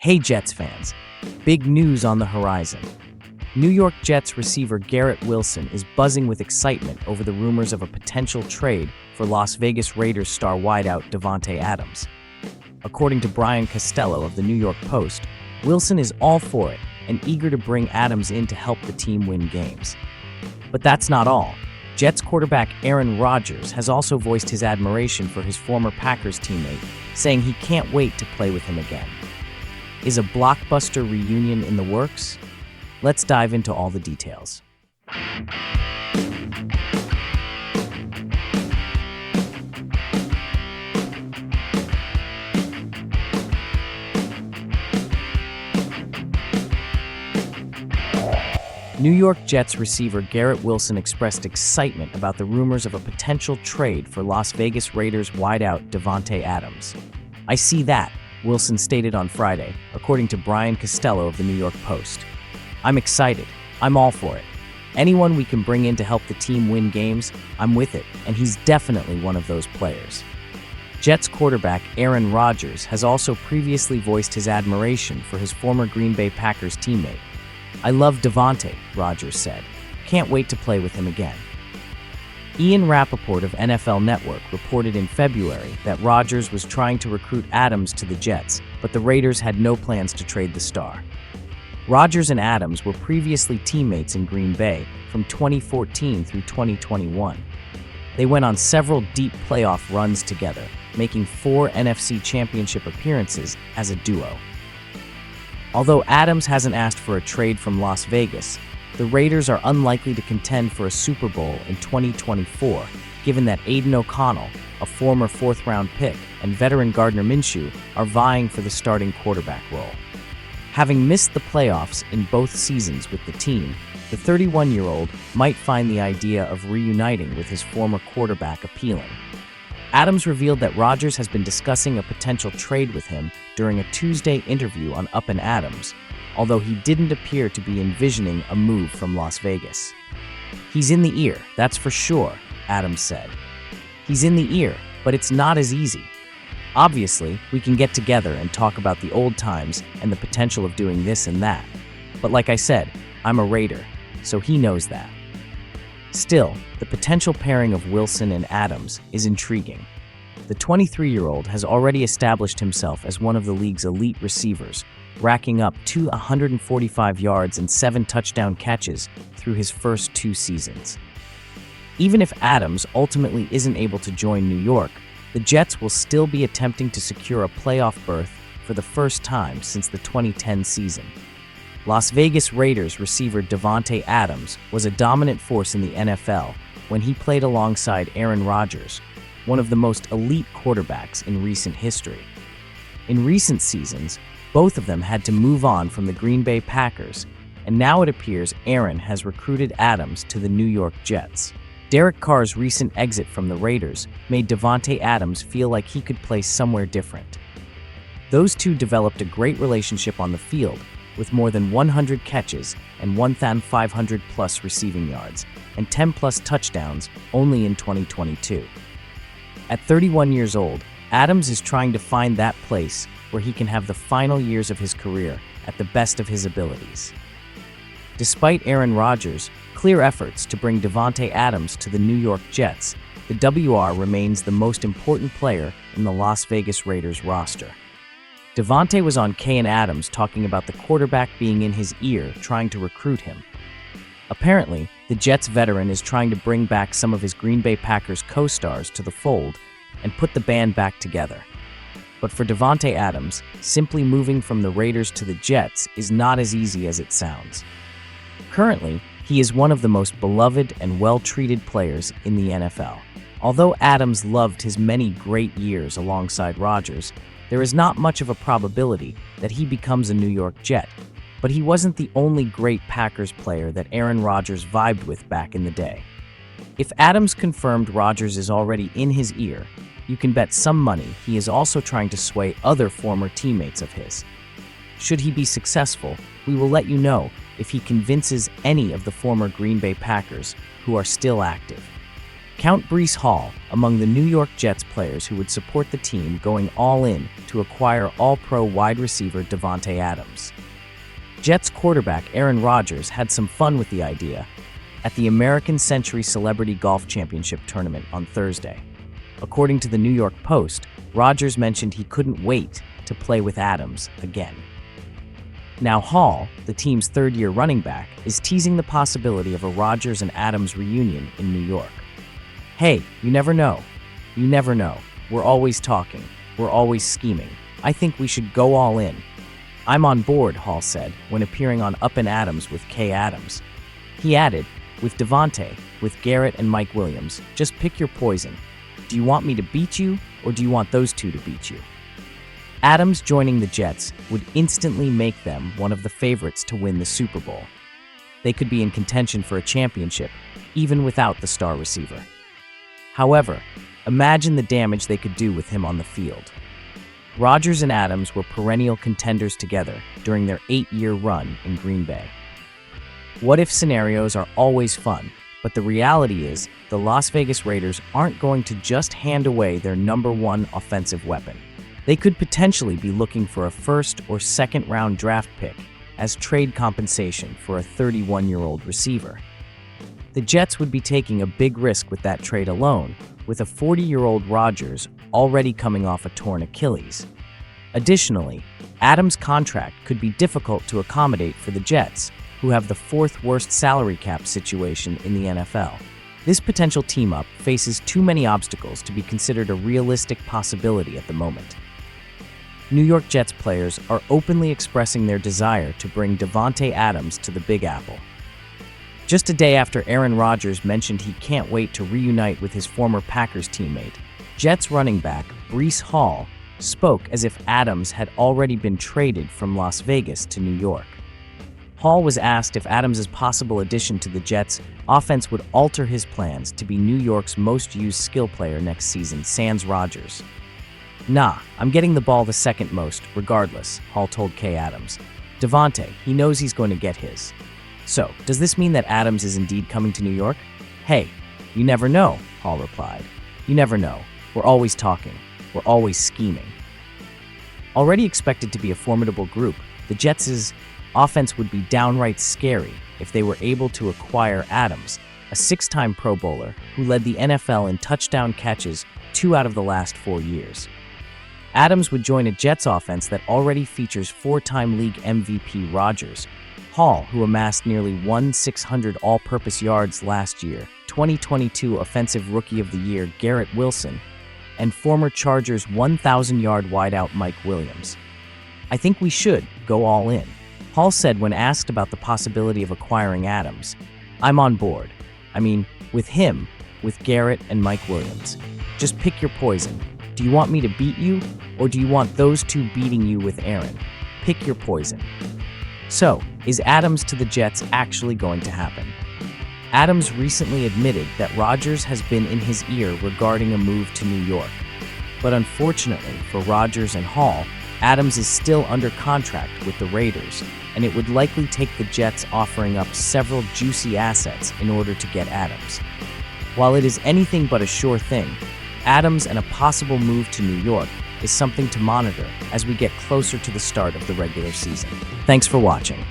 Hey Jets fans, big news on the horizon. New York Jets receiver Garrett Wilson is buzzing with excitement over the rumors of a potential trade for Las Vegas Raiders star wideout Davante Adams. According to Brian Costello of the New York Post, Wilson is all for it and eager to bring Adams in to help the team win games. But that's not all. Jets quarterback Aaron Rodgers has also voiced his admiration for his former Packers teammate, saying he can't wait to play with him again. Is a blockbuster reunion in the works? Let's dive into all the details. New York Jets receiver Garrett Wilson expressed excitement about the rumors of a potential trade for Las Vegas Raiders wideout Davante Adams. "I see that," Wilson stated on Friday, according to Brian Costello of the New York Post. "I'm excited. I'm all for it. Anyone we can bring in to help the team win games, I'm with it, and he's definitely one of those players." Jets quarterback Aaron Rodgers has also previously voiced his admiration for his former Green Bay Packers teammate. "I love Davante," Rodgers said. "Can't wait to play with him again." Ian Rappaport of NFL Network reported in February that Rodgers was trying to recruit Adams to the Jets, but the Raiders had no plans to trade the star. Rodgers and Adams were previously teammates in Green Bay from 2014 through 2021. They went on several deep playoff runs together, making 4 NFC Championship appearances as a duo. Although Adams hasn't asked for a trade from Las Vegas, the Raiders are unlikely to contend for a Super Bowl in 2024, given that Aiden O'Connell, a former 4th-round pick, and veteran Gardner Minshew are vying for the starting quarterback role. Having missed the playoffs in both seasons with the team, the 31-year-old might find the idea of reuniting with his former quarterback appealing. Adams revealed that Rodgers has been discussing a potential trade with him during a Tuesday interview on Up and Adams, although he didn't appear to be envisioning a move from Las Vegas. "He's in the ear, that's for sure," Adams said. "He's in the ear, but it's not as easy. Obviously, we can get together and talk about the old times and the potential of doing this and that. But like I said, I'm a Raider, so he knows that." Still, the potential pairing of Wilson and Adams is intriguing. The 23-year-old has already established himself as one of the league's elite receivers, racking up 145 yards and 7 touchdown catches through his first 2 seasons. Even if Adams ultimately isn't able to join New York, the Jets will still be attempting to secure a playoff berth for the first time since the 2010 season. Las Vegas Raiders receiver Davante Adams was a dominant force in the NFL when he played alongside Aaron Rodgers, one of the most elite quarterbacks in recent history. In recent seasons, both of them had to move on from the Green Bay Packers, and now it appears Aaron has recruited Adams to the New York Jets. Derek Carr's recent exit from the Raiders made Davante Adams feel like he could play somewhere different. Those two developed a great relationship on the field, with more than 100 catches and 1,500-plus receiving yards and 10-plus touchdowns only in 2022. At 31 years old, Adams is trying to find that place where he can have the final years of his career at the best of his abilities. Despite Aaron Rodgers' clear efforts to bring Davante Adams to the New York Jets, the WR remains the most important player in the Las Vegas Raiders roster. Davante was on Kay and Adams talking about the quarterback being in his ear trying to recruit him. Apparently, the Jets veteran is trying to bring back some of his Green Bay Packers co-stars to the fold and put the band back together. But for Davante Adams, simply moving from the Raiders to the Jets is not as easy as it sounds. Currently, he is one of the most beloved and well-treated players in the NFL. Although Adams loved his many great years alongside Rodgers, there is not much of a probability that he becomes a New York Jet. But he wasn't the only great Packers player that Aaron Rodgers vibed with back in the day. If Adams confirmed Rodgers is already in his ear, you can bet some money he is also trying to sway other former teammates of his. Should he be successful, we will let you know if he convinces any of the former Green Bay Packers who are still active. Count Breece Hall among the New York Jets players who would support the team going all in to acquire All-Pro wide receiver Davante Adams. Jets quarterback Aaron Rodgers had some fun with the idea at the American Century Celebrity Golf Championship tournament on Thursday. According to the New York Post, Rodgers mentioned he couldn't wait to play with Adams again. Now Hall, the team's third-year running back, is teasing the possibility of a Rodgers and Adams reunion in New York. "Hey, you never know. You never know. We're always talking. We're always scheming. I think we should go all in." "I'm on board," Hall said when appearing on Up and Adams with Kay Adams. He added, "With Davante, with Garrett and Mike Williams, just pick your poison. Do you want me to beat you, or do you want those two to beat you?" Adams joining the Jets would instantly make them one of the favorites to win the Super Bowl. They could be in contention for a championship, even without the star receiver. However, imagine the damage they could do with him on the field. Rodgers and Adams were perennial contenders together during their 8-year run in Green Bay. What-if scenarios are always fun, but the reality is the Las Vegas Raiders aren't going to just hand away their #1 offensive weapon. They could potentially be looking for a first- or second-round draft pick as trade compensation for a 31-year-old receiver. The Jets would be taking a big risk with that trade alone, with a 40-year-old Rodgers already coming off a torn Achilles. Additionally, Adams' contract could be difficult to accommodate for the Jets, who have the 4th worst salary cap situation in the NFL. This potential team-up faces too many obstacles to be considered a realistic possibility at the moment. New York Jets players are openly expressing their desire to bring Davante Adams to the Big Apple. Just a day after Aaron Rodgers mentioned he can't wait to reunite with his former Packers teammate, Jets running back Breece Hall spoke as if Adams had already been traded from Las Vegas to New York. Hall was asked if Adams' possible addition to the Jets' offense would alter his plans to be New York's most used skill player next season, sans Rodgers. "Nah, I'm getting the ball the second most, regardless," Hall told Kay Adams. "Davante, he knows he's going to get his." "So, does this mean that Adams is indeed coming to New York?" "Hey, you never know," Hall replied. "You never know. We're always talking. We're always scheming." Already expected to be a formidable group, the Jets' offense would be downright scary if they were able to acquire Adams, a 6-time Pro Bowler who led the NFL in touchdown catches 2 out of the last 4 years. Adams would join a Jets offense that already features 4-time league MVP Rodgers, Hall, who amassed nearly 1,600 all-purpose yards last year, 2022 Offensive Rookie of the Year Garrett Wilson, and former Chargers 1,000-yard wideout Mike Williams. "I think we should go all in," Hall said when asked about the possibility of acquiring Adams. "I'm on board. I mean, with him, with Garrett and Mike Williams. Just pick your poison. Do you want me to beat you, or do you want those two beating you with Aaron? Pick your poison." So, is Adams to the Jets actually going to happen? Adams recently admitted that Rodgers has been in his ear regarding a move to New York. But unfortunately for Rodgers and Hall, Adams is still under contract with the Raiders, and it would likely take the Jets offering up several juicy assets in order to get Adams. While it is anything but a sure thing, Adams and a possible move to New York is something to monitor as we get closer to the start of the regular season. Thanks for watching.